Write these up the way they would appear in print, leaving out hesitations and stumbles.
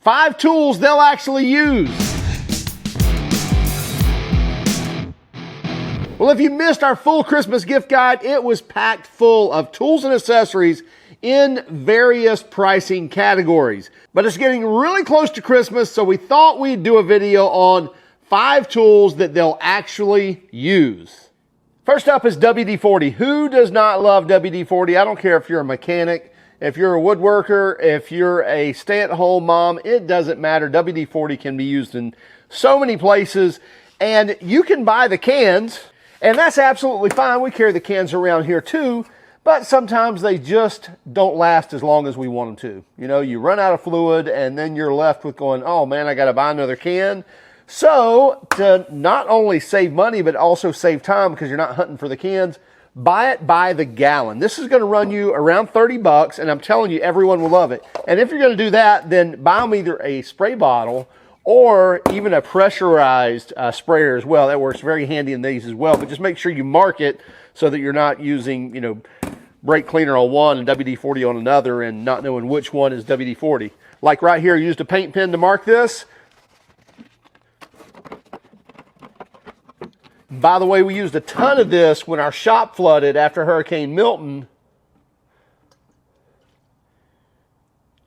5 tools they'll actually use. Well, if you missed our full Christmas gift guide, it was packed full of tools and accessories in various pricing categories. But it's getting really close to Christmas, so we thought we'd do a video on 5 tools that they'll actually use. First up is WD-40. Who does not love WD-40? I don't care if you're a mechanic, if you're a woodworker, if you're a stay-at-home mom, it doesn't matter. WD-40 can be used in so many places, and you can buy the cans, and that's absolutely fine. We carry the cans around here too, but sometimes they just don't last as long as we want them to. You know, you run out of fluid, and then you're left with going, oh man, I got to buy another can. So to not only save money, but also save time because you're not hunting for the cans, buy it by the gallon. This is going to run you around 30 bucks, and I'm telling you, everyone will love it. And if you're going to do that, then buy them either a spray bottle or even a pressurized sprayer as well. That works very handy in these as well. But just make sure you mark it so that you're not using, you know, brake cleaner on one and WD-40 on another and not knowing which one is WD-40. Like right here, I used a paint pen to mark this. By the way, we used a ton of this when our shop flooded after Hurricane Milton.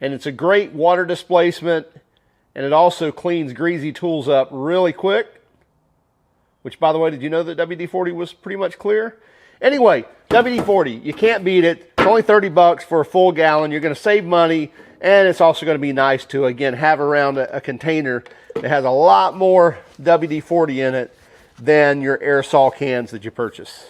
And it's a great water displacement, and it also cleans greasy tools up really quick. Which, by the way, did you know that WD-40 was pretty much clear? Anyway, WD-40, you can't beat it. It's only 30 bucks for a full gallon. You're going to save money, and it's also going to be nice to, again, have around a container that has a lot more WD-40 in it than your aerosol cans that you purchase.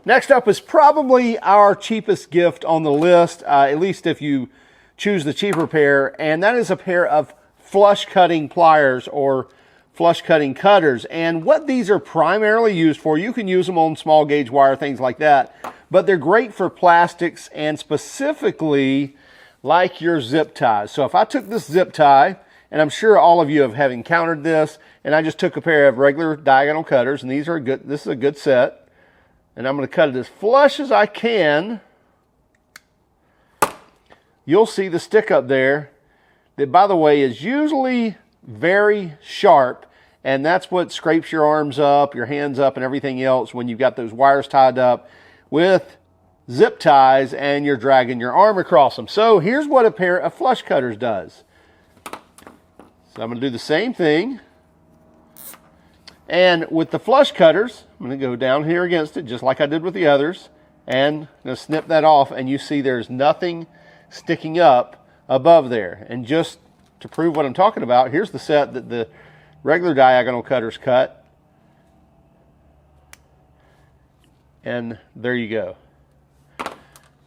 Next up is probably our cheapest gift on the list, at least if you choose the cheaper pair, and that is a pair of flush cutting pliers or flush cutting cutters. And what these are primarily used for, you can use them on small gauge wire, things like that, but they're great for plastics and specifically like your zip ties. So if I took this zip tie, and I'm sure all of you have encountered this, and I just took a pair of regular diagonal cutters, and these are good. This is a good set, and I'm going to cut it as flush as I can. You'll see the stick up there that, by the way, is usually very sharp, and that's what scrapes your arms up, your hands up, and everything else when you've got those wires tied up with zip ties and you're dragging your arm across them. So here's what a pair of flush cutters does. So I'm going to do the same thing. And with the flush cutters, I'm going to go down here against it, just like I did with the others. And I'm going to snip that off, and you see there's nothing sticking up above there. And just to prove what I'm talking about, here's the set that the regular diagonal cutters cut. And there you go.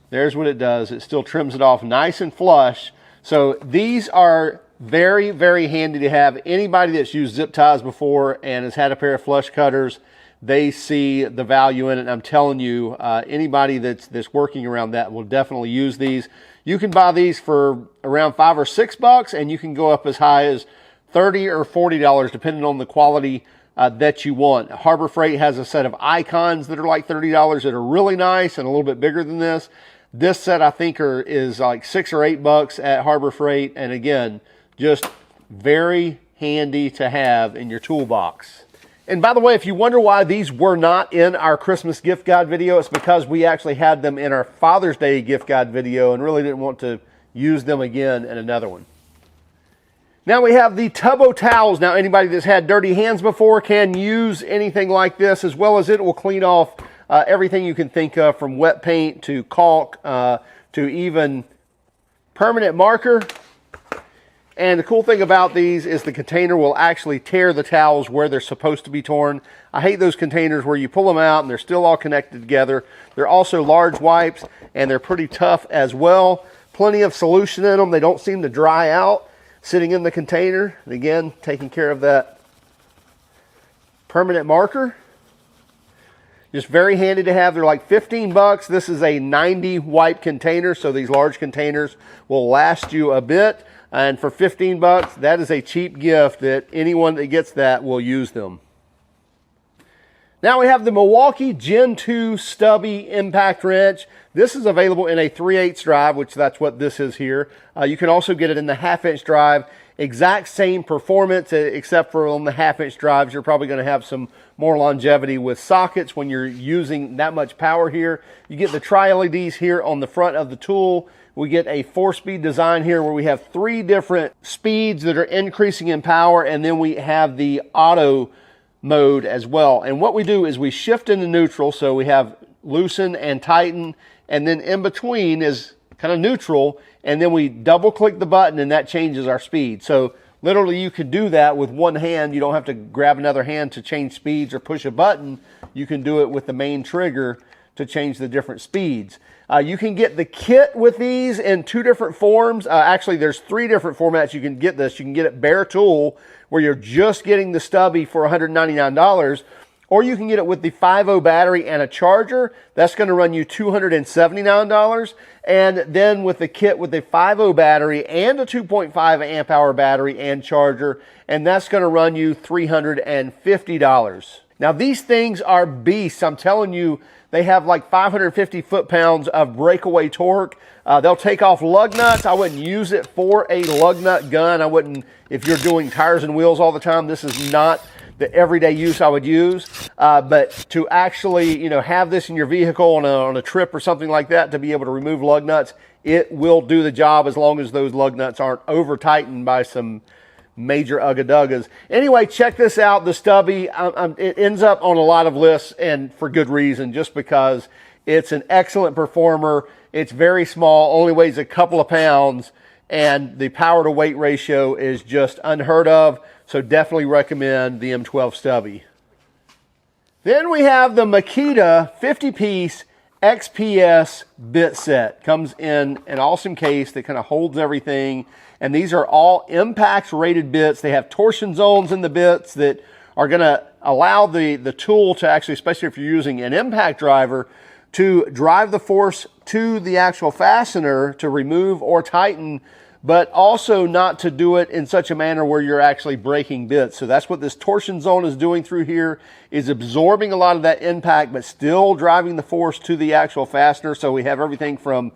There's what it does. It still trims it off nice and flush. So these are very, very handy to have. Anybody that's used zip ties before and has had a pair of flush cutters, they see the value in it. And I'm telling you, anybody that's working around that will definitely use these. You can buy these for around $5 or $6, and you can go up as high as $30 or $40, depending on the quality that you want. Harbor Freight has a set of icons that are like $30 that are really nice and a little bit bigger than this. This set, I think, is like $6 or $8 at Harbor Freight, and again, just very handy to have in your toolbox. And by the way, if you wonder why these were not in our Christmas gift guide video, it's because we actually had them in our Father's Day gift guide video and really didn't want to use them again in another one. Now we have the Tubo towels. Now anybody that's had dirty hands before can use anything like this, as well as it will clean off everything you can think of, from wet paint to caulk to even permanent marker. And the cool thing about these is the container will actually tear the towels where they're supposed to be torn. I hate those containers where you pull them out and they're still all connected together. They're also large wipes, and they're pretty tough as well. Plenty of solution in them. They don't seem to dry out sitting in the container. And again, taking care of that permanent marker. Just very handy to have. They're like $15. This is a 90 wipe container, so these large containers will last you a bit. And for $15, that is a cheap gift that anyone that gets that will use them. Now we have the Milwaukee Gen 2 Stubby impact wrench. This is available in a 3/8 drive, which that's what this is here. You can also get it in the 1/2 drive. Exact same performance, except for on the 1/2 drives, you're probably going to have some more longevity with sockets when you're using that much power here. You get the tri-LEDs here on the front of the tool. We get a 4-speed design here where we have 3 different speeds that are increasing in power, and then we have the auto mode as well. And what we do is we shift into neutral, so we have loosen and tighten, and then in between is kind of neutral, and then we double click the button and that changes our speed. So literally you could do that with one hand. You don't have to grab another hand to change speeds or push a button. You can do it with the main trigger to change the different speeds. You can get the kit with these in 2 different forms. Actually, there's 3 different formats you can get this. You can get it bare tool, where you're just getting the Stubby for $199, or you can get it with the 5.0 battery and a charger. That's going to run you $279. And then with the kit with the 5.0 battery and a 2.5 amp hour battery and charger, and that's going to run you $350. Now these things are beasts. I'm telling you, they have like 550 foot-pounds of breakaway torque. They'll take off lug nuts. I wouldn't use it for a lug nut gun. I wouldn't, if you're doing tires and wheels all the time, this is not the everyday use I would use. But to actually, you know, have this in your vehicle on a trip or something like that, to be able to remove lug nuts, it will do the job as long as those lug nuts aren't over tightened by some major ugga-duggas. Anyway, check this out, the Stubby. It ends up on a lot of lists, and for good reason, just because it's an excellent performer. It's very small, only weighs a couple of pounds, and the power to weight ratio is just unheard of. So definitely recommend the M12 Stubby. Then we have the Makita 50-piece XPS bit set. Comes in an awesome case that kind of holds everything. And these are all impact rated bits. They have torsion zones in the bits that are going to allow the tool to actually, especially if you're using an impact driver, to drive the force to the actual fastener to remove or tighten, but also not to do it in such a manner where you're actually breaking bits. So that's what this torsion zone is doing through here, is absorbing a lot of that impact, but still driving the force to the actual fastener. So we have everything from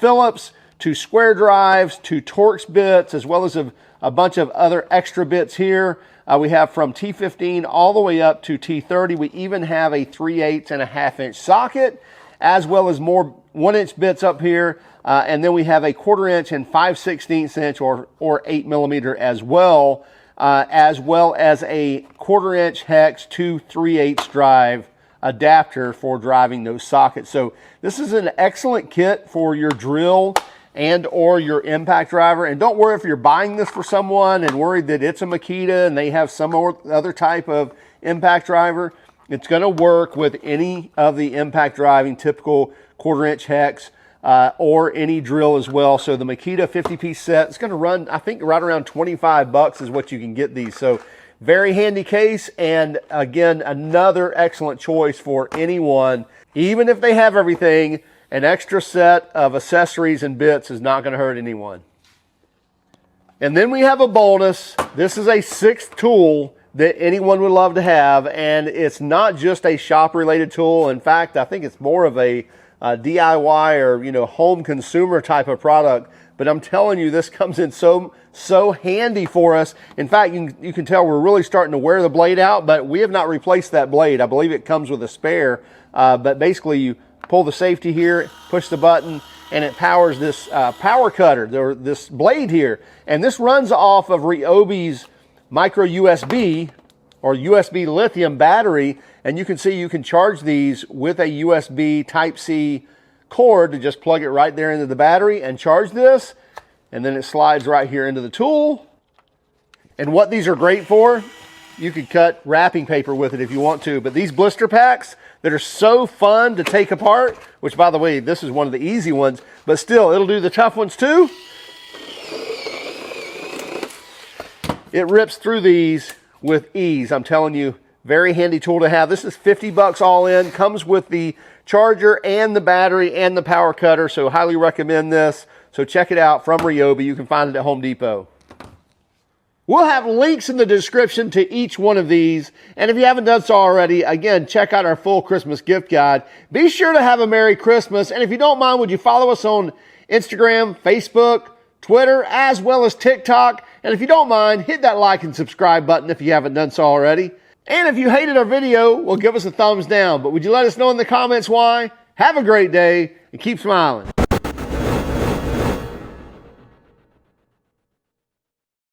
Phillips to square drives to Torx bits, as well as a bunch of other extra bits here. We have from T15 all the way up to T30. We even have a 3/8 and a 1/2 socket, as well as more 1-inch bits up here. And then we have a 1/4 inch and 5/16 inch or 8 millimeter as well as a 1/4 inch hex to 3/8 drive adapter for driving those sockets. So this is an excellent kit for your drill and or your impact driver. And don't worry if you're buying this for someone and worried that it's a Makita and they have some other type of impact driver. It's going to work with any of the impact driving typical 1/4 inch hex or any drill as well. So the Makita 50-piece set, it's going to run, I think, right around 25 bucks is what you can get these. So very handy case, and again, another excellent choice for anyone. Even if they have everything, an extra set of accessories and bits is not going to hurt anyone. And then we have a bonus. This is a 6th tool that anyone would love to have, and it's not just a shop-related tool. In fact, I think it's more of a DIY or, you know, home consumer type of product. But I'm telling you, this comes in so handy for us. In fact, you can tell we're really starting to wear the blade out, but we have not replaced that blade. I believe it comes with a spare, but basically you pull the safety here, push the button, and it powers this power cutter, this blade here. And this runs off of Ryobi's micro USB or USB lithium battery. And you can see you can charge these with a USB Type-C cord to just plug it right there into the battery and charge this. And then it slides right here into the tool. And what these are great for, you could cut wrapping paper with it if you want to. But these blister packs that are so fun to take apart, which, by the way, this is one of the easy ones, but still, it'll do the tough ones too. It rips through these with ease. I'm telling you, very handy tool to have. This is 50 bucks all in. Comes with the charger and the battery and the power cutter, so highly recommend this. So check it out from Ryobi. You can find it at Home Depot. We'll have links in the description to each one of these. And if you haven't done so already, again, check out our full Christmas gift guide. Be sure to have a Merry Christmas. And if you don't mind, would you follow us on Instagram, Facebook, Twitter, as well as TikTok? And if you don't mind, hit that like and subscribe button if you haven't done so already. And if you hated our video, well, give us a thumbs down. But would you let us know in the comments why? Have a great day and keep smiling.